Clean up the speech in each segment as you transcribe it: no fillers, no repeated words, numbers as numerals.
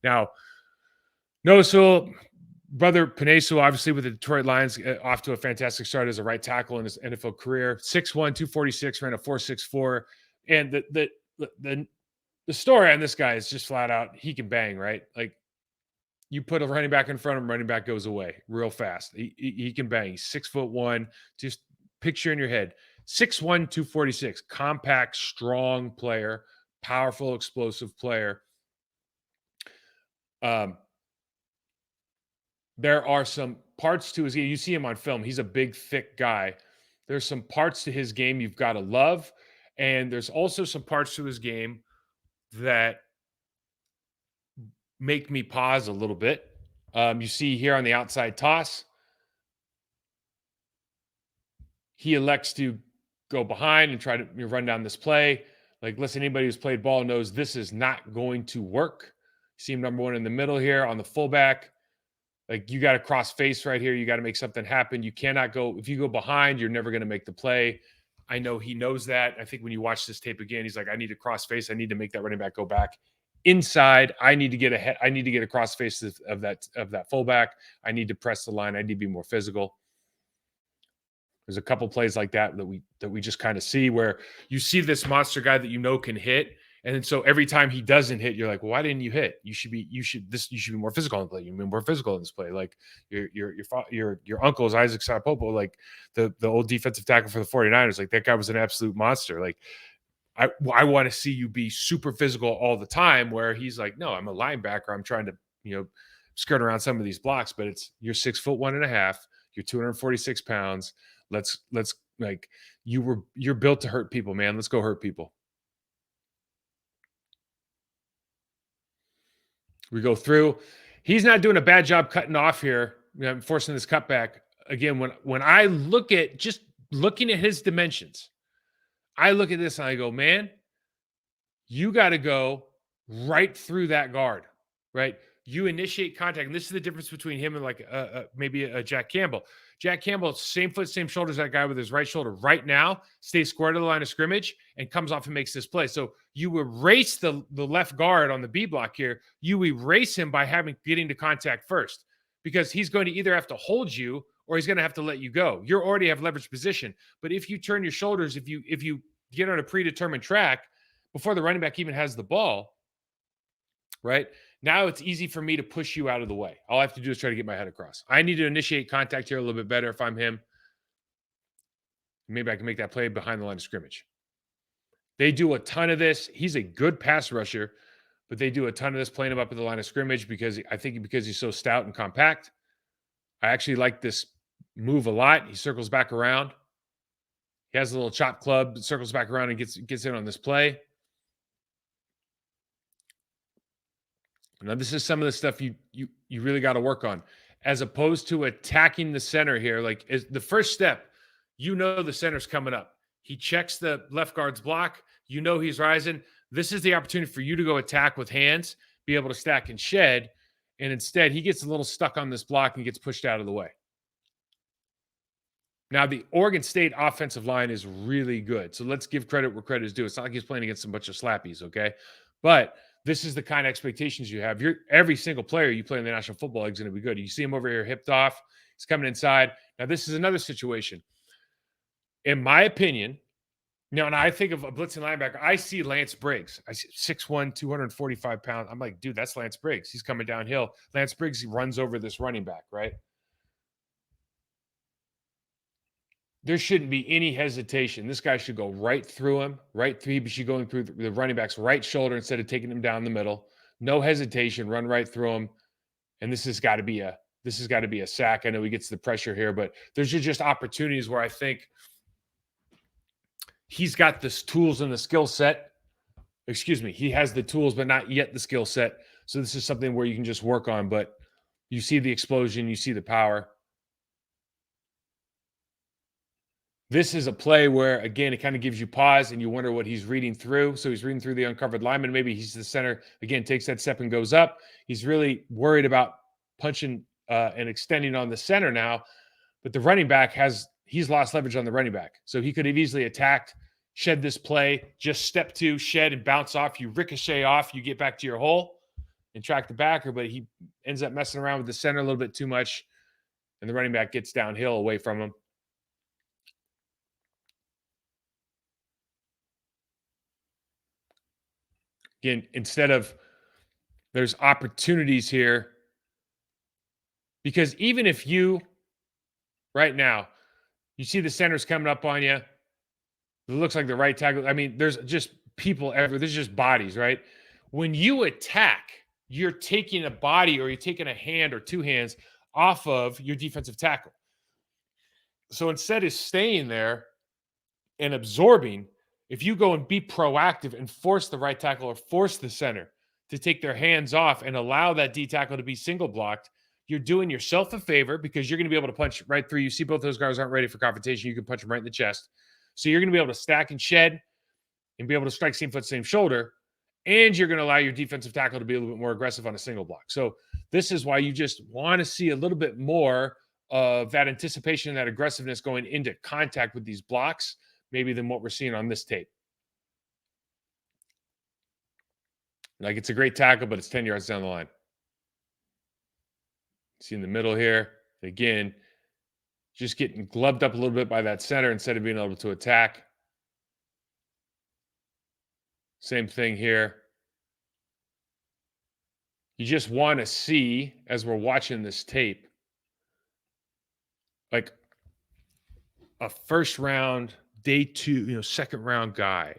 Now, Noah Sewell, brother Penei Sewell, obviously with the Detroit Lions, off to a fantastic start as a right tackle in his NFL career. 6'1", 246, ran a 4.64. And the story on this guy is just flat out, he can bang, right? Like, you put a running back in front of him, running back goes away real fast. He can bang. He's 6'1". Just picture in your head. 6'1", 246. Compact, strong player, powerful, explosive player. There are some parts to his game. You see him on film. He's a big, thick guy. There's some parts to his game you've got to love. And there's also some parts to his game that make me pause a little bit. You see here on the outside toss, he elects to go behind and try to run down this play. Like, listen, anybody who's played ball knows this is not going to work. You see him number one in the middle here on the fullback. Like, you got to cross face right here. You got to make something happen. You cannot go, if you go behind, you're never going to make the play. I know he knows that. I think when you watch this tape again, he's like, I need to cross face. I need to make that running back go back inside. I need to get ahead. I need to get a cross face of that fullback. I need to press the line. I need to be more physical. There's a couple plays like that we just kind of see where you see this monster guy that you know can hit. And so every time he doesn't hit, you're like, well, why didn't you hit? You should be more physical in the play. You should be more physical in this play. Like your uncle's Isaac Sapopo, like the old defensive tackle for the 49ers. Like, that guy was an absolute monster. Like, I want to see you be super physical all the time, where he's like, no, I'm a linebacker. I'm trying to, skirt around some of these blocks, but you're 6'1.5". You're 246 pounds. Let's like, you're built to hurt people, man. Let's go hurt people. We go through. He's not doing a bad job cutting off here, forcing this cutback. Again, when I look at just looking at his dimensions, I look at this and I go, man, you got to go right through that guard, right? You initiate contact. And this is the difference between him and like maybe a Jack Campbell. Jack Campbell, same foot, same shoulders, that guy with his right shoulder right now, stays square to the line of scrimmage and comes off and makes this play. So you erase the left guard on the B block here. You erase him by getting to contact first, because he's going to either have to hold you or he's going to have to let you go. You already have leverage position. But if you turn your shoulders, if you get on a predetermined track before the running back even has the ball, right? Now it's easy for me to push you out of the way. All I have to do is try to get my head across. I need to initiate contact here a little bit better if I'm him. Maybe I can make that play behind the line of scrimmage. They do a ton of this. He's a good pass rusher, but they do a ton of this playing him up at the line of scrimmage because he's so stout and compact. I actually like this move a lot. He circles back around. He has a little chop club, circles back around and gets in on this play. Now, this is some of the stuff you really got to work on, as opposed to attacking the center here. Like, is the first step, the center's coming up. He checks the left guard's block. He's rising. This is the opportunity for you to go attack with hands, be able to stack and shed. And instead, he gets a little stuck on this block and gets pushed out of the way. Now, the Oregon State offensive line is really good. So let's give credit where credit is due. It's not like he's playing against a bunch of slappies, okay? But this is the kind of expectations you have. Every single player you play in the National Football League is going to be good. You see him over here hipped off. He's coming inside. Now, this is another situation. In my opinion, and I think of a blitzing linebacker, I see Lance Briggs. I see 6'1", 245 pounds. I'm like, dude, that's Lance Briggs. He's coming downhill. Lance Briggs, he runs over this running back, right? There shouldn't be any hesitation. This guy should go right through him, He should go through the running back's right shoulder instead of taking him down the middle. No hesitation, run right through him. And this has got to be a sack. I know he gets the pressure here, but there's just opportunities where I think he's got the tools and the skill set. Excuse me. He has the tools, but not yet the skill set. So this is something where you can just work on, but you see the explosion, you see the power. This is a play where, again, it kind of gives you pause and you wonder what he's reading through. So he's reading through the uncovered lineman. Maybe he's the center. Again, takes that step and goes up. He's really worried about punching and extending on the center now. But the running back he's lost leverage on the running back. So he could have easily attacked, shed this play, just step two, shed and bounce off. You ricochet off, you get back to your hole, and track the backer, but he ends up messing around with the center a little bit too much, and the running back gets downhill away from him. Again, instead of there's opportunities here because even if you right now you see the centers coming up on you, it looks like the right tackle. I mean, there's just people everywhere. There's just bodies, right? When you attack, you're taking a body or you're taking a hand or two hands off of your defensive tackle. So instead of staying there and absorbing, if you go and be proactive and force the right tackle or force the center to take their hands off and allow that D tackle to be single blocked, you're doing yourself a favor because you're going to be able to punch right through. You see, both those guys aren't ready for confrontation. You can punch them right in the chest. So you're going to be able to stack and shed and be able to strike same foot, same shoulder. And you're going to allow your defensive tackle to be a little bit more aggressive on a single block. So this is why you just want to see a little bit more of that anticipation and that aggressiveness going into contact with these blocks, maybe than what we're seeing on this tape. Like, it's a great tackle, but it's 10 yards down the line. See in the middle here, again, just getting gloved up a little bit by that center instead of being able to attack. Same thing here. You just want to see, as we're watching this tape, like a first round, day two, second round guy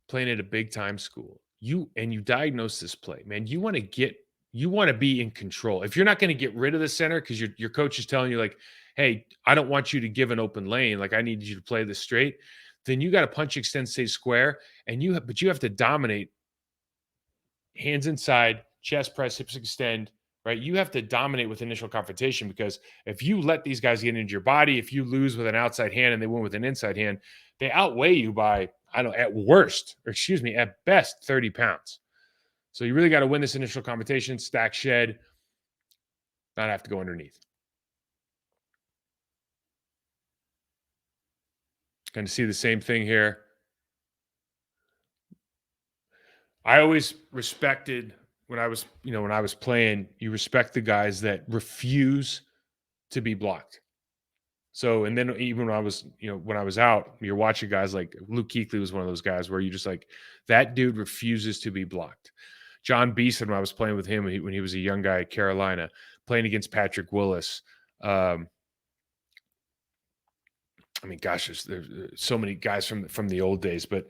playing at a big time school. You diagnose this play, man. You want to be in control. If you're not going to get rid of the center because your coach is telling you, like, hey, I don't want you to give an open lane, like I need you to play this straight, then you got to punch, extend, stay square, but you have to dominate. Hands inside, chest press, hips extend, right? You have to dominate with initial confrontation because if you let these guys get into your body, if you lose with an outside hand and they win with an inside hand, they outweigh you by, at best 30 pounds. So you really got to win this initial confrontation, stack, shed, not have to go underneath. Kind of see the same thing here. I always respected when I was playing, you respect the guys that refuse to be blocked. So, and then even when I was out, you're watching guys like Luke Kuechly was one of those guys where you just like, that dude refuses to be blocked. John Beeson, when I was playing with him when he was a young guy at Carolina, playing against Patrick Willis. I mean, gosh, there's so many guys from the old days, but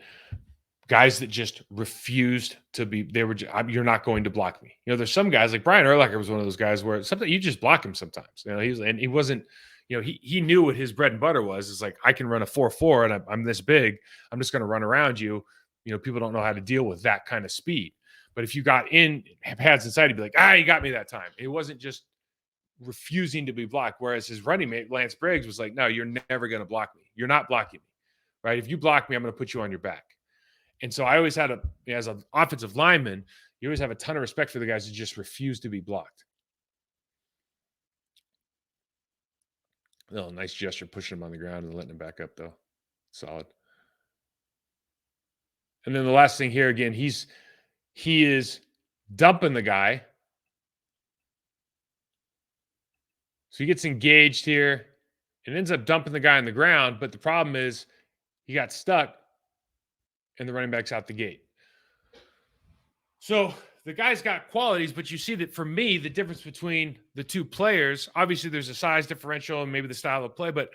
guys that just refused to be, you're not going to block me. There's some guys like Brian Urlacher was one of those guys where something you just block him sometimes. He wasn't, he knew what his bread and butter was. It's like, I can run a 4.4 and I'm this big. I'm just going to run around you. People don't know how to deal with that kind of speed. But if you got in, pads inside, he'd be like, you got me that time. It wasn't just refusing to be blocked. Whereas his running mate, Lance Briggs, was like, no, you're never going to block me. You're not blocking me, right? If you block me, I'm going to put you on your back. And so I always had as an offensive lineman, you always have a ton of respect for the guys who just refuse to be blocked. Oh, nice gesture, pushing him on the ground and letting him back up, though. Solid. And then the last thing here, again, he is dumping the guy. So he gets engaged here and ends up dumping the guy on the ground. But the problem is he got stuck and the running back's out the gate. So the guy's got qualities, but you see that for me, the difference between the two players, obviously there's a size differential and maybe the style of play, but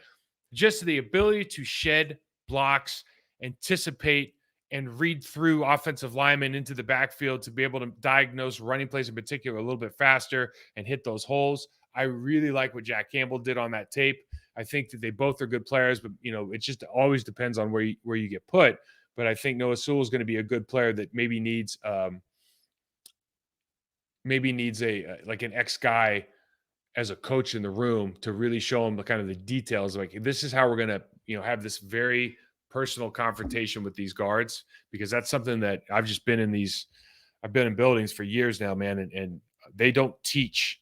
just the ability to shed blocks, anticipate, and read through offensive linemen into the backfield to be able to diagnose running plays in particular a little bit faster and hit those holes. I really like what Jack Campbell did on that tape. I think that they both are good players, but it just always depends on where you get put. But I think Noah Sewell is going to be a good player that maybe needs an ex guy as a coach in the room to really show him the kind of the details. Like, this is how we're going to have this very personal confrontation with these guards, because that's something that I've been in buildings for years now, man, and they don't teach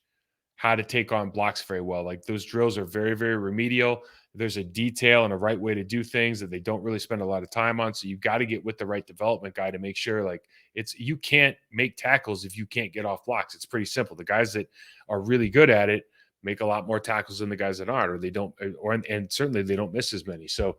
how to take on blocks very well. Like, those drills are very, very remedial. There's a detail and a right way to do things that they don't really spend a lot of time on. So you've got to get with the right development guy to make sure like it's you can't make tackles if you can't get off blocks. It's pretty simple. The guys that are really good at it make a lot more tackles than the guys that aren't, or they don't, or and certainly they don't miss as many. So